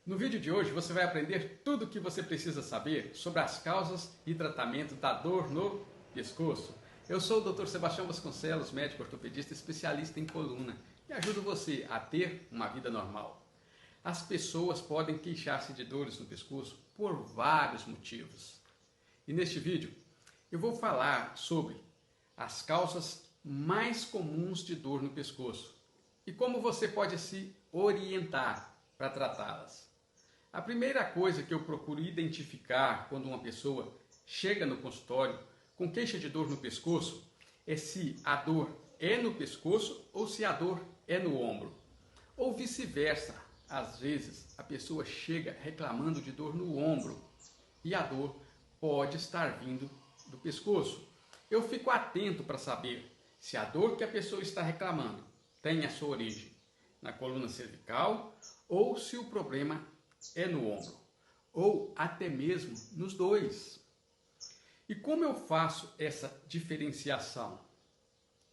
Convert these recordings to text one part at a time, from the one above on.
No vídeo de hoje você vai aprender tudo o que você precisa saber sobre as causas e tratamento da dor no pescoço. Eu sou o Dr. Sebastião Vasconcelos, médico ortopedista especialista em coluna e ajudo você a ter uma vida normal. As pessoas podem queixar-se de dores no pescoço por vários motivos. E neste vídeo eu vou falar sobre as causas mais comuns de dor no pescoço e como você pode se orientar para tratá-las. A primeira coisa que eu procuro identificar quando uma pessoa chega no consultório com queixa de dor no pescoço é se a dor é no pescoço ou se a dor é no ombro. Ou vice-versa, às vezes a pessoa chega reclamando de dor no ombro e a dor pode estar vindo do pescoço. Eu fico atento para saber se a dor que a pessoa está reclamando tem a sua origem na coluna cervical ou se o problema é no ombro, ou até mesmo nos dois. E como eu faço essa diferenciação?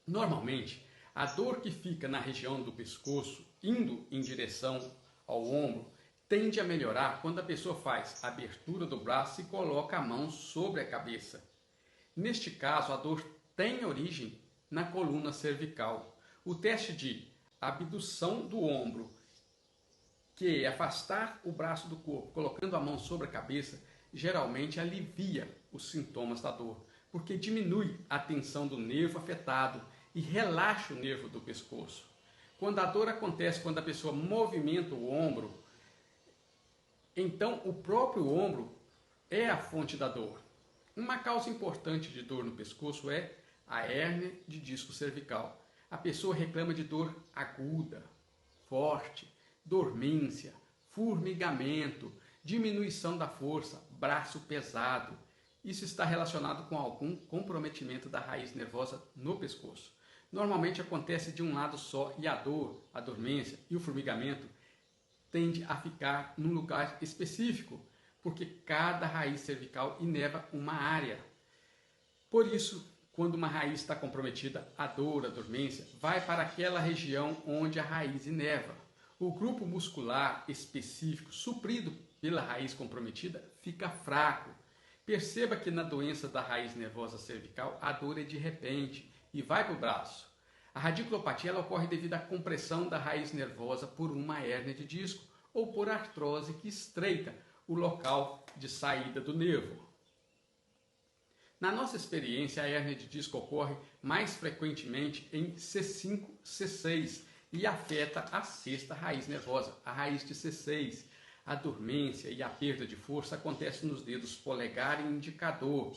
Normalmente, a dor que fica na região do pescoço, indo em direção ao ombro, tende a melhorar quando a pessoa faz a abertura do braço e coloca a mão sobre a cabeça. Neste caso, a dor tem origem na coluna cervical. O teste de abdução do ombro, que é afastar o braço do corpo, colocando a mão sobre a cabeça, geralmente alivia os sintomas da dor, porque diminui a tensão do nervo afetado e relaxa o nervo do pescoço. Quando a dor acontece quando a pessoa movimenta o ombro, então o próprio ombro é a fonte da dor. Uma causa importante de dor no pescoço é a hérnia de disco cervical. A pessoa reclama de dor aguda, forte, dormência, formigamento, diminuição da força, braço pesado. Isso está relacionado com algum comprometimento da raiz nervosa no pescoço. Normalmente acontece de um lado só e a dor, a dormência e o formigamento tende a ficar num lugar específico, porque cada raiz cervical inerva uma área. Por isso, quando uma raiz está comprometida, a dor, a dormência, vai para aquela região onde a raiz inerva. O grupo muscular específico, suprido pela raiz comprometida, fica fraco. Perceba que na doença da raiz nervosa cervical, a dor é de repente e vai para o braço. A radiculopatia ela ocorre devido à compressão da raiz nervosa por uma hérnia de disco ou por artrose que estreita o local de saída do nervo. Na nossa experiência, a hérnia de disco ocorre mais frequentemente em C5, C6 e afeta a sexta raiz nervosa, a raiz de C6. A dormência e a perda de força acontecem nos dedos polegar e indicador.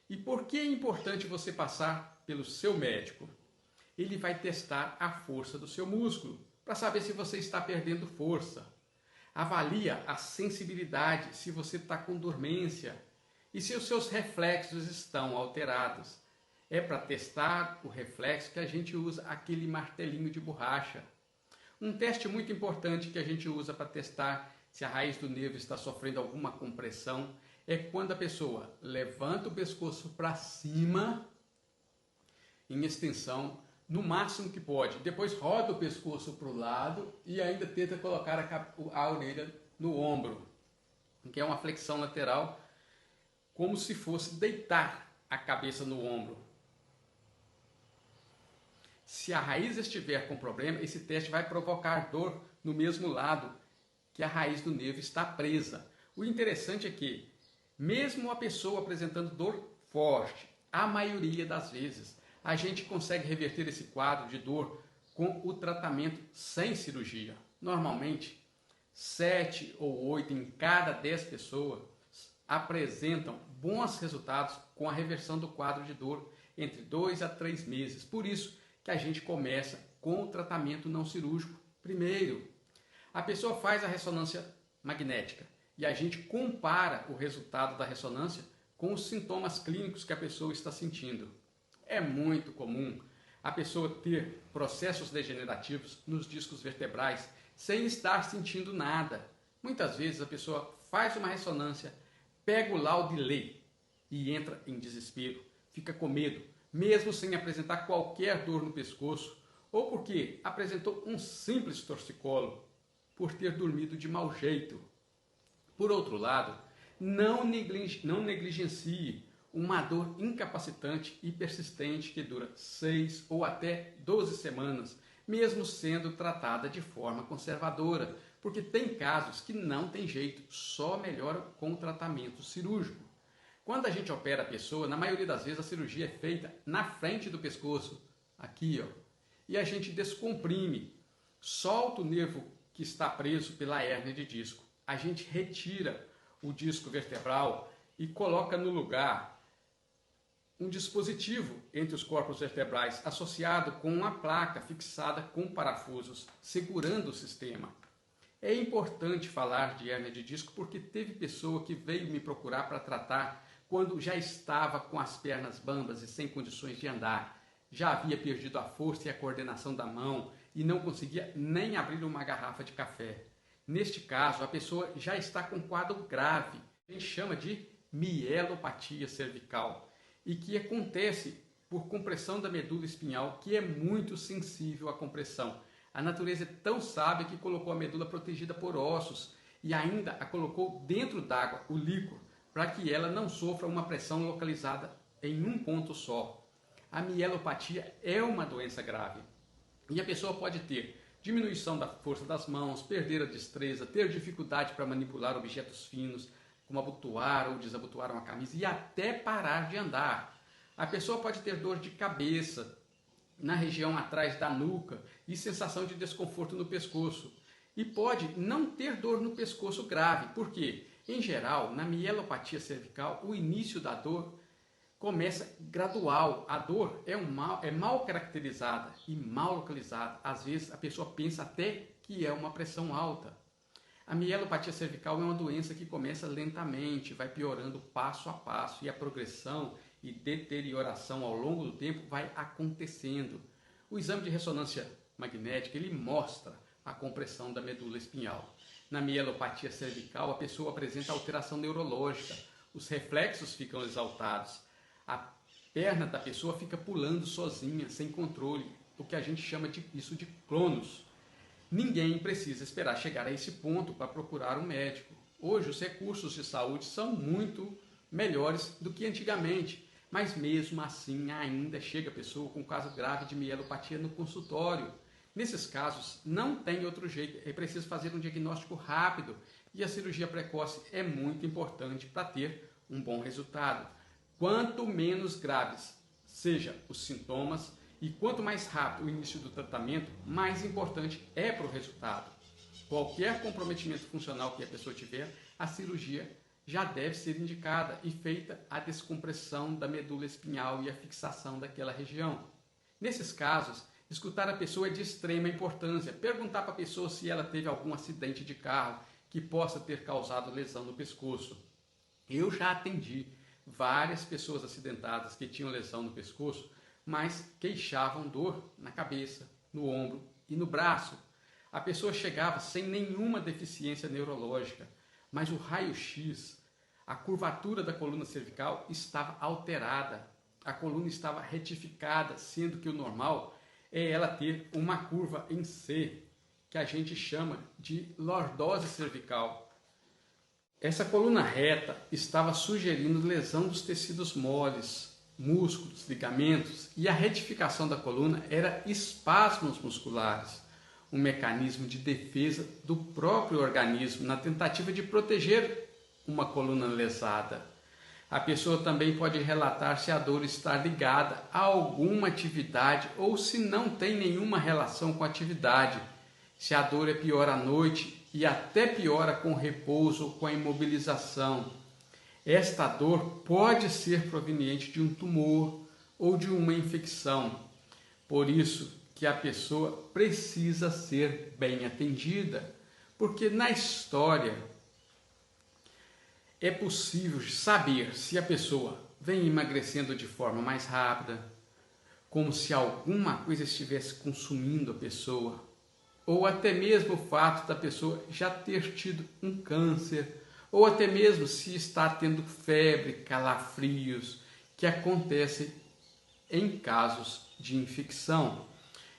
E por que é importante você passar pelo seu médico? Ele vai testar a força do seu músculo, para saber se você está perdendo força. Avalia a sensibilidade, se você está com dormência e se os seus reflexos estão alterados. É para testar o reflexo que a gente usa aquele martelinho de borracha. Um teste muito importante que a gente usa para testar se a raiz do nervo está sofrendo alguma compressão é quando a pessoa levanta o pescoço para cima, em extensão, no máximo que pode. Depois roda o pescoço para o lado e ainda tenta colocar a orelha no ombro, que é uma flexão lateral, como se fosse deitar a cabeça no ombro. Se a raiz estiver com problema, esse teste vai provocar dor no mesmo lado que a raiz do nervo está presa. O interessante é que, mesmo a pessoa apresentando dor forte, a maioria das vezes, a gente consegue reverter esse quadro de dor com o tratamento sem cirurgia. Normalmente, 7 ou 8 em cada 10 pessoas apresentam bons resultados com a reversão do quadro de dor entre 2 a 3 meses. Por isso que a gente começa com o tratamento não cirúrgico primeiro. A pessoa faz a ressonância magnética e a gente compara o resultado da ressonância com os sintomas clínicos que a pessoa está sentindo. É muito comum a pessoa ter processos degenerativos nos discos vertebrais sem estar sentindo nada. Muitas vezes a pessoa faz uma ressonância, pega o laudo e lê e entra em desespero, fica com medo, mesmo sem apresentar qualquer dor no pescoço ou porque apresentou um simples torcicolo por ter dormido de mau jeito. Por outro lado, não negligencie uma dor incapacitante e persistente que dura 6 ou até 12 semanas, mesmo sendo tratada de forma conservadora, porque tem casos que não tem jeito, só melhora com o tratamento cirúrgico. Quando a gente opera a pessoa, na maioria das vezes a cirurgia é feita na frente do pescoço, aqui, ó, e a gente descomprime, solta o nervo que está preso pela hérnia de disco. A gente retira o disco vertebral e coloca no lugar um dispositivo entre os corpos vertebrais associado com uma placa fixada com parafusos, segurando o sistema. É importante falar de hérnia de disco porque teve pessoa que veio me procurar para tratar quando já estava com as pernas bambas e sem condições de andar. Já havia perdido a força e a coordenação da mão e não conseguia nem abrir uma garrafa de café. Neste caso, a pessoa já está com um quadro grave, a gente chama de mielopatia cervical, e que acontece por compressão da medula espinhal, que é muito sensível à compressão. A natureza é tão sábia que colocou a medula protegida por ossos e ainda a colocou dentro d'água, o líquor, para que ela não sofra uma pressão localizada em um ponto só. A mielopatia é uma doença grave e a pessoa pode ter diminuição da força das mãos, perder a destreza, ter dificuldade para manipular objetos finos, como abotoar ou desabotoar uma camisa e até parar de andar. A pessoa pode ter dor de cabeça na região atrás da nuca e sensação de desconforto no pescoço. E pode não ter dor no pescoço grave, porque, em geral, na mielopatia cervical, o início da dor começa gradual. A dor é mal caracterizada e mal localizada. Às vezes a pessoa pensa até que é uma pressão alta. A mielopatia cervical é uma doença que começa lentamente, vai piorando passo a passo e a progressão e deterioração ao longo do tempo vai acontecendo. O exame de ressonância magnética ele mostra a compressão da medula espinhal. Na mielopatia cervical, a pessoa apresenta alteração neurológica, os reflexos ficam exaltados, a perna da pessoa fica pulando sozinha, sem controle, o que a gente chama disso de clonus. Ninguém precisa esperar chegar a esse ponto para procurar um médico. Hoje os recursos de saúde são muito melhores do que antigamente, mas mesmo assim ainda chega a pessoa com caso grave de mielopatia no consultório. Nesses casos não tem outro jeito, é preciso fazer um diagnóstico rápido e a cirurgia precoce é muito importante para ter um bom resultado. Quanto menos graves sejam os sintomas, e quanto mais rápido o início do tratamento, mais importante é para o resultado. Qualquer comprometimento funcional que a pessoa tiver, a cirurgia já deve ser indicada e feita a descompressão da medula espinhal e a fixação daquela região. Nesses casos, escutar a pessoa é de extrema importância. Perguntar para a pessoa se ela teve algum acidente de carro que possa ter causado lesão no pescoço. Eu já atendi várias pessoas acidentadas que tinham lesão no pescoço, mas queixavam dor na cabeça, no ombro e no braço. A pessoa chegava sem nenhuma deficiência neurológica, mas o raio-x, a curvatura da coluna cervical estava alterada. A coluna estava retificada, sendo que o normal é ela ter uma curva em C, que a gente chama de lordose cervical. Essa coluna reta estava sugerindo lesão dos tecidos moles, músculos, ligamentos, e a retificação da coluna era espasmos musculares, um mecanismo de defesa do próprio organismo na tentativa de proteger uma coluna lesada. A pessoa também pode relatar se a dor está ligada a alguma atividade ou se não tem nenhuma relação com a atividade, se a dor é pior à noite e até piora com o repouso ou com a imobilização. Esta dor pode ser proveniente de um tumor ou de uma infecção. Por isso que a pessoa precisa ser bem atendida, porque na história é possível saber se a pessoa vem emagrecendo de forma mais rápida, como se alguma coisa estivesse consumindo a pessoa, ou até mesmo o fato da pessoa já ter tido um câncer, ou até mesmo se está tendo febre, calafrios, que acontece em casos de infecção.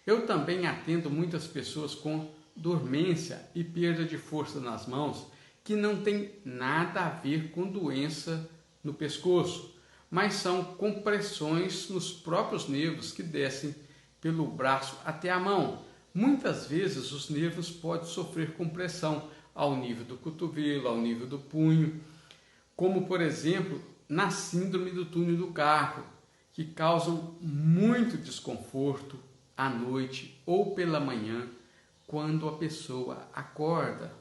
Eu também atendo muitas pessoas com dormência e perda de força nas mãos, que não tem nada a ver com doença no pescoço, mas são compressões nos próprios nervos que descem pelo braço até a mão. Muitas vezes os nervos podem sofrer compressão ao nível do cotovelo, ao nível do punho, como por exemplo na síndrome do túnel do carpo, que causam muito desconforto à noite ou pela manhã quando a pessoa acorda.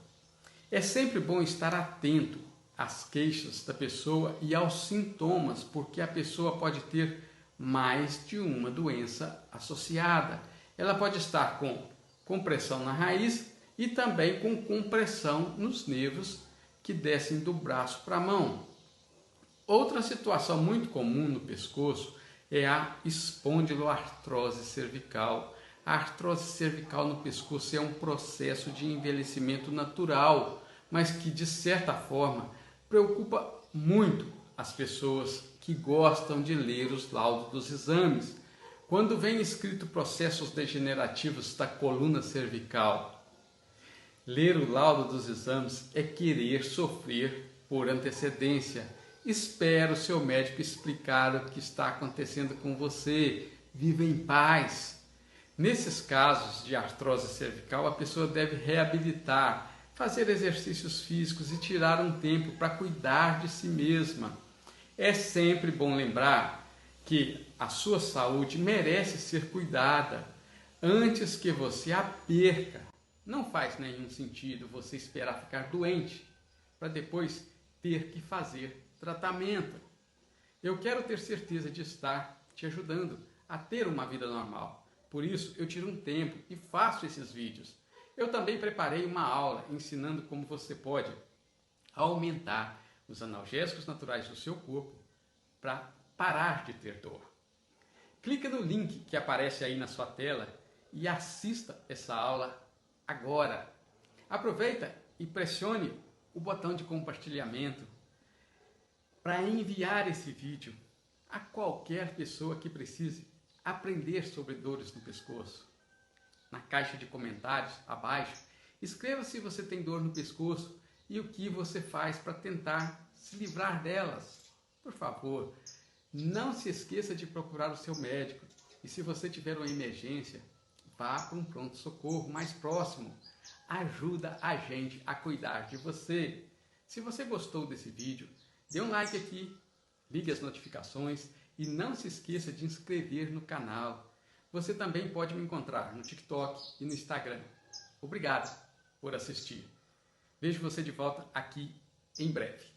É sempre bom estar atento às queixas da pessoa e aos sintomas, porque a pessoa pode ter mais de uma doença associada. Ela pode estar com compressão na raiz e também com compressão nos nervos que descem do braço para a mão. Outra situação muito comum no pescoço é a espondiloartrose cervical. A artrose cervical no pescoço é um processo de envelhecimento natural, mas que de certa forma preocupa muito as pessoas que gostam de ler os laudos dos exames. Quando vem escrito processos degenerativos da coluna cervical, ler o laudo dos exames é querer sofrer por antecedência. Espera o seu médico explicar o que está acontecendo com você. Viva em paz. Nesses casos de artrose cervical, a pessoa deve reabilitar, fazer exercícios físicos e tirar um tempo para cuidar de si mesma. É sempre bom lembrar que a sua saúde merece ser cuidada antes que você a perca. Não faz nenhum sentido você esperar ficar doente para depois ter que fazer tratamento. Eu quero ter certeza de estar te ajudando a ter uma vida normal. Por isso, eu tiro um tempo e faço esses vídeos. Eu também preparei uma aula ensinando como você pode aumentar os analgésicos naturais do seu corpo para parar de ter dor. Clique no link que aparece aí na sua tela e assista essa aula agora. Aproveita e pressione o botão de compartilhamento para enviar esse vídeo a qualquer pessoa que precise aprender sobre dores no pescoço. Na caixa de comentários abaixo, escreva se você tem dor no pescoço e o que você faz para tentar se livrar delas. Por favor, não se esqueça de procurar o seu médico e se você tiver uma emergência, vá para um pronto-socorro mais próximo. Ajuda a gente a cuidar de você. Se você gostou desse vídeo, dê um like aqui, ligue as notificações e não se esqueça de inscrever no canal. Você também pode me encontrar no TikTok e no Instagram. Obrigado por assistir. Vejo você de volta aqui em breve.